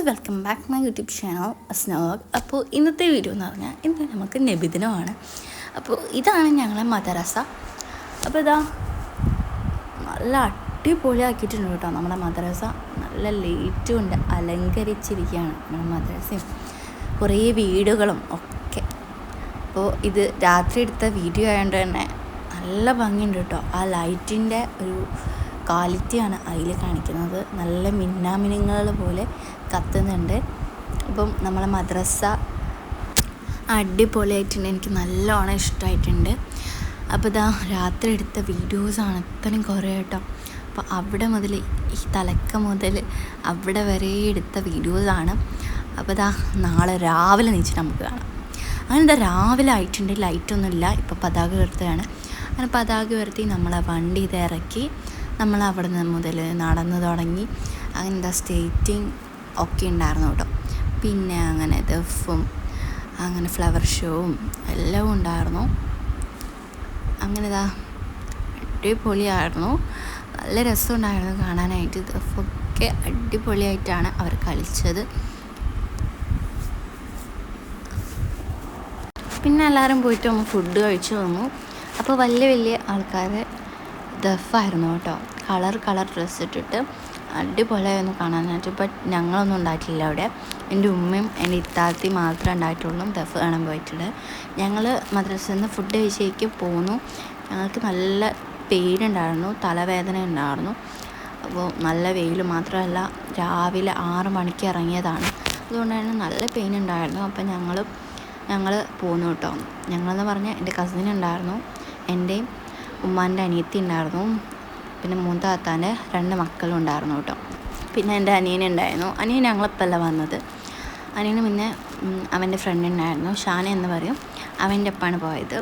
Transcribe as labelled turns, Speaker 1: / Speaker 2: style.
Speaker 1: Welcome back my YouTube channel അസ്നവാഗ്. അപ്പോൾ ഇന്നത്തെ വീഡിയോ എന്ന് പറഞ്ഞാൽ ഇന്ന് നമുക്ക് നബിദിനമാണ്. അപ്പോൾ ഇതാണ് ഞങ്ങളെ മദ്രസ. അപ്പോൾ ഇതാ നല്ല അടിപൊളിയാക്കിയിട്ടുണ്ട് കേട്ടോ നമ്മുടെ മദ്രസ. നല്ല ലൈറ്റ് കൊണ്ട് അലങ്കരിച്ചിരിക്കുകയാണ് നമ്മുടെ മദ്രസയും കുറേ വീടുകളും ഒക്കെ. അപ്പോൾ ഇത് രാത്രി എടുത്ത വീഡിയോ ആയതുകൊണ്ട് തന്നെ നല്ല ഭംഗിയുണ്ട് കേട്ടോ. ആ ലൈറ്റിൻ്റെ ഒരു ക്വാളിറ്റിയാണ് അതിൽ കാണിക്കുന്നത്. നല്ല മിന്നാമിനുങ്ങൾ പോലെ കത്തുന്നുണ്ട്. അപ്പം നമ്മളെ മദ്രസ അടിപൊളിയായിട്ടുണ്ട്, എനിക്ക് നല്ലോണം ഇഷ്ടമായിട്ടുണ്ട്. അപ്പോൾ ഇതാ രാത്രി എടുത്ത വീഡിയോസാണ് ഇത്രയും കുറേ കേട്ടോ. അപ്പോൾ അവിടെ മുതൽ ഈ തലക്ക മുതൽ അവിടെ വരെ എടുത്ത വീഡിയോസാണ്. അപ്പോൾ ഇതാ നാളെ രാവിലെ നീച്ചിട്ട് നമുക്ക് കാണാം. അങ്ങനെ എന്താ രാവിലെ ആയിട്ടുണ്ട്, ലൈറ്റൊന്നുമില്ല. ഇപ്പോൾ പതാക ഉയർത്തുകയാണ്. അങ്ങനെ പതാക ഉയർത്തി നമ്മളെ വണ്ടി ഇത് ഇറക്കി നമ്മൾ അവിടെ നിന്ന് മുതൽ നടന്നു തുടങ്ങി. അങ്ങനെ എന്താ സ്റ്റേറ്റിംഗ് ഒക്കെ ഉണ്ടായിരുന്നു കേട്ടോ. പിന്നെ അങ്ങനെ ദഫും അങ്ങനെ ഫ്ലവർ ഷോവും എല്ലാം ഉണ്ടായിരുന്നു. അങ്ങനെ ഇതാ അടിപൊളിയായിരുന്നു, നല്ല രസമുണ്ടായിരുന്നു കാണാനായിട്ട്. ദഫൊക്കെ അടിപൊളിയായിട്ടാണ് അവർ കളിച്ചത്. പിന്നെ എല്ലാവരും പോയിട്ട് നമ്മൾ ഫുഡ് കഴിച്ചു വന്നു. അപ്പോൾ വലിയ വലിയ ആൾക്കാർ ദഫായിരുന്നു കേട്ടോ. കളർ ഡ്രസ്സ് ഇട്ടിട്ട് അടിപൊളിയായിരുന്നു കാണാനായിട്ട്. ബട്ട് ഞങ്ങളൊന്നും ഉണ്ടായിട്ടില്ല അവിടെ. എൻ്റെ ഉമ്മയും എൻ്റെ ഇത്താത്തി മാത്രമേ ഉണ്ടായിട്ടുള്ളൂ ദഫ് കാണാൻ പോയിട്ടുണ്ട്. ഞങ്ങൾ മദ്രസയിൽ നിന്ന് ഫുഡ് കഴിച്ചേക്ക് പോന്നു. ഞങ്ങൾക്ക് നല്ല പെയിൻ ഉണ്ടായിരുന്നു, തലവേദന ഉണ്ടായിരുന്നു. അപ്പോൾ നല്ല വെയിൽ മാത്രമല്ല, രാവിലെ 6 മണിക്ക് ഇറങ്ങിയതാണ്. അതുകൊണ്ട് തന്നെ നല്ല പെയിൻ ഉണ്ടായിരുന്നു. അപ്പോൾ ഞങ്ങൾ പോന്നു കേട്ടോ. ഞങ്ങളെന്ന് പറഞ്ഞാൽ എൻ്റെ കസിൻ ഉണ്ടായിരുന്നു, എൻ്റെയും ഉമ്മാൻ്റെ അനിയത്തി ഉണ്ടായിരുന്നു, പിന്നെ മൂത്താത്താൻ്റെ 2 മക്കളും ഉണ്ടായിരുന്നു കേട്ടോ. പിന്നെ എൻ്റെ അനിയനുണ്ടായിരുന്നു. അനിയൻ ഞങ്ങളിപ്പല്ല വന്നത്. അനിയന് പിന്നെ അവൻ്റെ ഫ്രണ്ട് ഉണ്ടായിരുന്നു, ഷാന എന്ന് പറയും. അവൻ്റെ ഒപ്പമാണ് പോയത്.